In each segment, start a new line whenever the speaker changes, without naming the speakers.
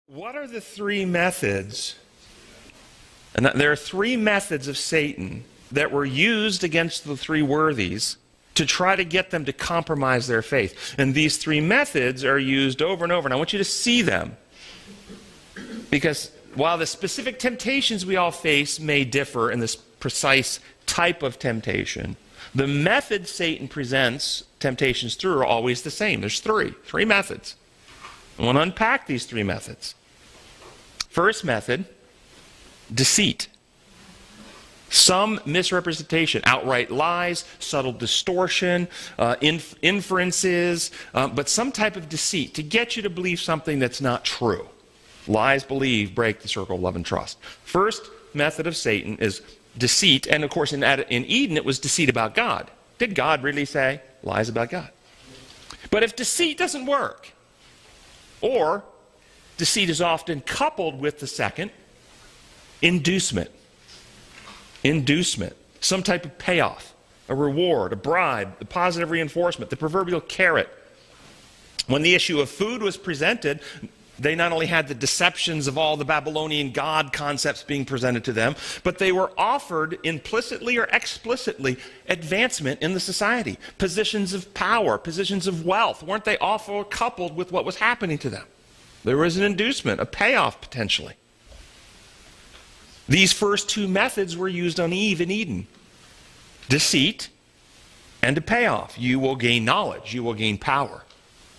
What are the three methods? And there are three methods of Satan that were used against the three worthies to try to get them to compromise their faith. And these three methods are used over and over. And I want you to see them. Because while the specific temptations we all face may differ in this precise type of temptation, the methods Satan presents temptations through are always the same. There's three methods. I want to unpack these three methods. First method, deceit. Some misrepresentation, outright lies, subtle distortion, inferences, but some type of deceit to get you to believe something that's not true. Lies, believe, break the circle of love and trust. First method of Satan is deceit, and of course in Eden it was deceit about God. Did God really say lies about God? But if deceit doesn't work, or deceit is often coupled with the second, inducement. Inducement. Some type of payoff, a reward, a bribe, a positive reinforcement, the proverbial carrot. When the issue of food was presented, they not only had the deceptions of all the Babylonian God concepts being presented to them, but they were offered implicitly or explicitly advancement in the society. Positions of power, positions of wealth. Weren't they all coupled with what was happening to them? There was an inducement, a payoff potentially. These first two methods were used on Eve in Eden. Deceit and a payoff. You will gain knowledge. You will gain power.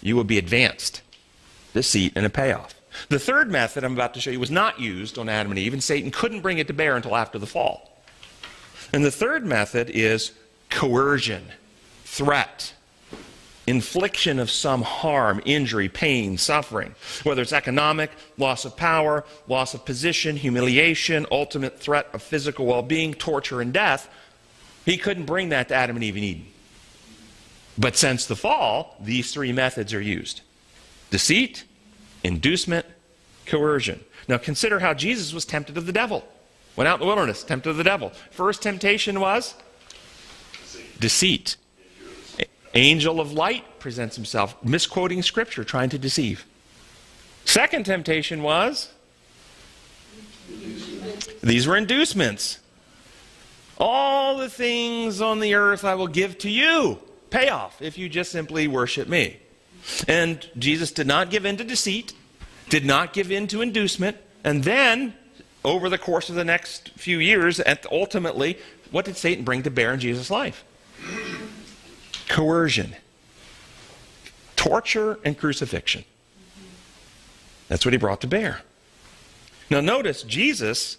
You will be advanced. Deceit and a payoff. The third method I'm about to show you was not used on Adam and Eve, and Satan couldn't bring it to bear until after the fall. And the third method is coercion, threat, infliction of some harm, injury, pain, suffering, whether it's economic, loss of power, loss of position, humiliation, ultimate threat of physical well-being, torture, and death. He couldn't bring that to Adam and Eve in Eden. But since the fall, these three methods are used. Deceit, inducement, coercion. Now consider how Jesus was tempted of the devil. Went out in the wilderness, tempted of the devil. First temptation was deceit. Angel of light presents himself, misquoting scripture, trying to deceive. Second temptation was? These were inducements. All the things on the earth I will give to you. Payoff if you just simply worship me. And Jesus did not give in to deceit, did not give in to inducement, and then, over the course of the next few years, ultimately, what did Satan bring to bear in Jesus' life? Coercion. Torture and crucifixion. That's what he brought to bear. Now notice, Jesus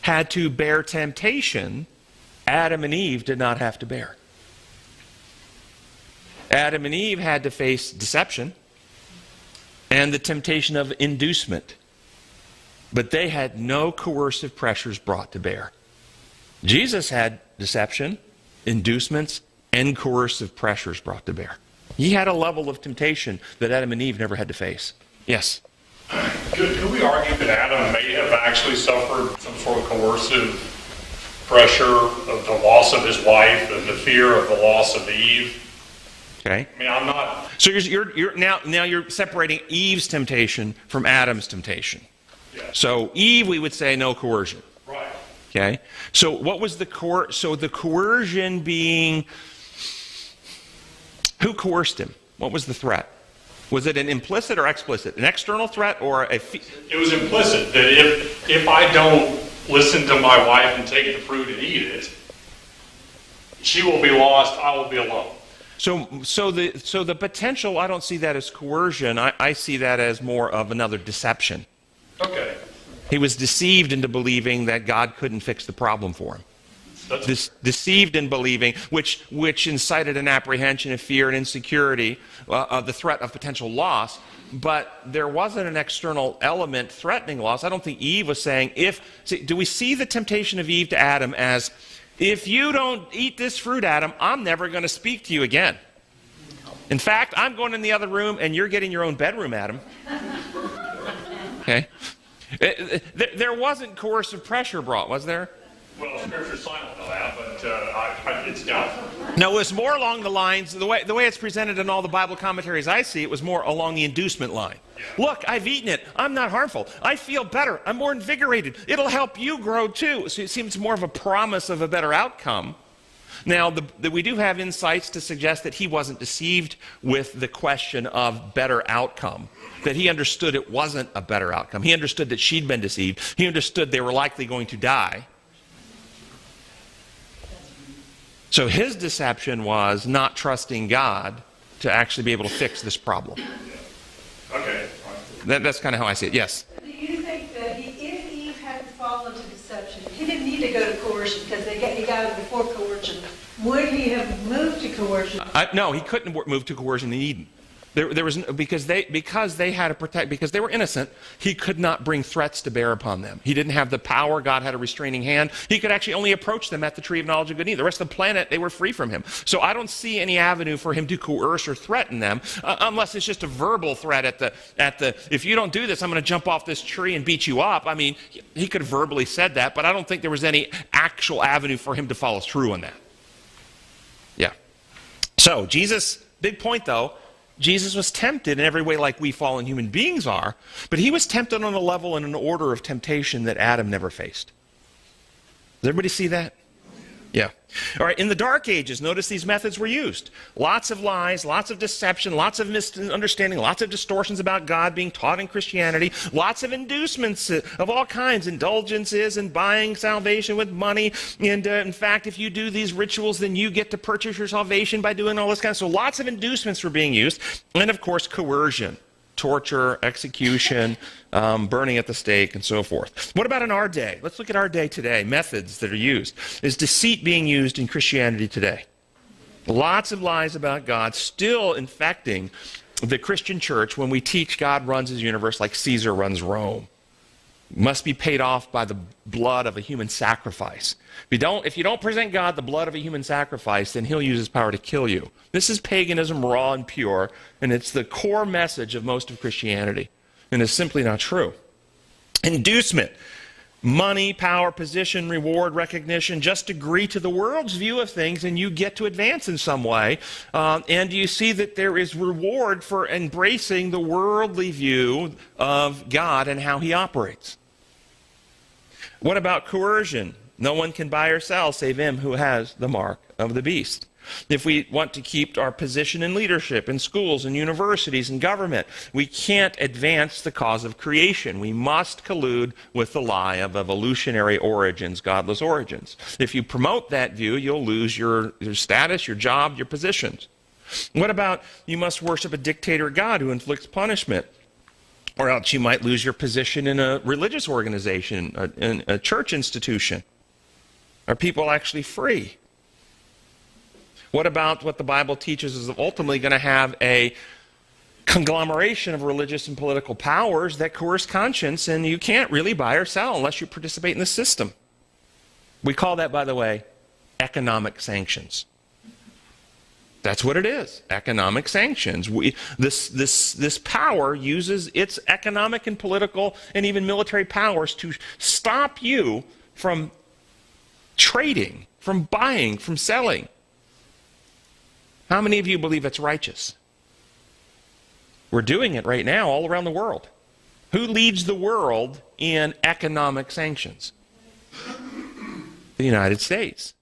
had to bear temptation Adam and Eve did not have to bear. Adam and Eve had to face deception and the temptation of inducement. But they had no coercive pressures brought to bear. Jesus had deception, inducements, and coercive pressures brought to bear. He had a level of temptation that Adam and Eve never had to face. Yes?
Could we argue that Adam may have actually suffered some sort of coercive pressure of the loss of his wife and the fear of the loss of Eve?
Okay.
I mean, I'm not...
So you're now you're separating Eve's temptation from Adam's temptation.
Yes.
So Eve, we would say no coercion.
Right.
Okay. So what was the coercion being? Who coerced him? What was the threat? Was it an implicit or explicit? An external threat or a...
It was implicit that if I don't listen to my wife and take the fruit and eat it, she will be lost, I will be alone.
So the potential, I don't see that as coercion. I see that as more of another deception.
Okay.
He was deceived into believing that God couldn't fix the problem for him. Deceived in believing, which incited an apprehension of fear and insecurity, of the threat of potential loss. But there wasn't an external element threatening loss. I don't think Eve was saying, do we see the temptation of Eve to Adam as, if you don't eat this fruit, Adam, I'm never going to speak to you again. In fact, I'm going in the other room and you're getting your own bedroom, Adam. Okay? There wasn't coercive pressure brought, was there?
Well, Scripture's silent on that, but it's doubtful.
No, it was more along the lines, the way it's presented in all the Bible commentaries I see, it was more along the inducement line. Look, I've eaten it. I'm not harmful. I feel better. I'm more invigorated. It'll help you grow too. So it seems more of a promise of a better outcome. Now, we do have insights to suggest that he wasn't deceived with the question of better outcome, that he understood it wasn't a better outcome. He understood that she'd been deceived. He understood they were likely going to die. So his deception was not trusting God to actually be able to fix this problem.
Okay.
That's kind of how I see it. Yes?
Do you think that if Eve hadn't fallen to deception, he didn't need to go to coercion because he got it before coercion, would he have moved to coercion?
No, he couldn't move to coercion in Eden. There was because they had to protect, because they were innocent. He could not bring threats to bear upon them. He didn't have the power. God had a restraining hand. He could actually only approach them at the tree of knowledge of good and evil. The rest of the planet, they were free from him. So I don't see any avenue for him to coerce or threaten them, unless it's just a verbal threat at the. If you don't do this, I'm going to jump off this tree and beat you up. I mean, he could have verbally said that, but I don't think there was any actual avenue for him to follow through on that. Yeah. So Jesus, big point though. Jesus was tempted in every way like we fallen human beings are, but he was tempted on a level and an order of temptation that Adam never faced. Does everybody see that? Yeah. All right, in the Dark Ages, notice these methods were used. Lots of lies, lots of deception, lots of misunderstanding, lots of distortions about God being taught in Christianity, lots of inducements of all kinds, indulgences and buying salvation with money. And in fact, if you do these rituals, then you get to purchase your salvation by doing all this kind of stuff. So lots of inducements were being used. And of course, coercion. Torture, execution, burning at the stake, and so forth. What about in our day? Let's look at our day today, methods that are used. Is deceit being used in Christianity today? Lots of lies about God still infecting the Christian church when we teach God runs his universe like Caesar runs Rome. Must be paid off by the blood of a human sacrifice. If you don't present God the blood of a human sacrifice, then he'll use his power to kill you. This is paganism, raw and pure, and it's the core message of most of Christianity, and it's simply not true. Inducement. Money, power, position, reward, recognition, just agree to the world's view of things and you get to advance in some way. And you see that there is reward for embracing the worldly view of God and how he operates. What about coercion? No one can buy or sell save him who has the mark of the beast. If we want to keep our position in leadership, in schools, in universities, in government, we can't advance the cause of creation. We must collude with the lie of evolutionary origins, godless origins. If you promote that view, you'll lose your status, your job, your positions. What about you must worship a dictator God who inflicts punishment? Or else you might lose your position in a religious organization, in a church institution. Are people actually free? What about what the Bible teaches is ultimately going to have a conglomeration of religious and political powers that coerce conscience, and you can't really buy or sell unless you participate in the system. We call that, by the way, economic sanctions. That's what it is, economic sanctions. This power uses its economic and political and even military powers to stop you from trading, from buying, from selling. How many of you believe it's righteous? We're doing it right now all around the world. Who leads the world in economic sanctions? The United States.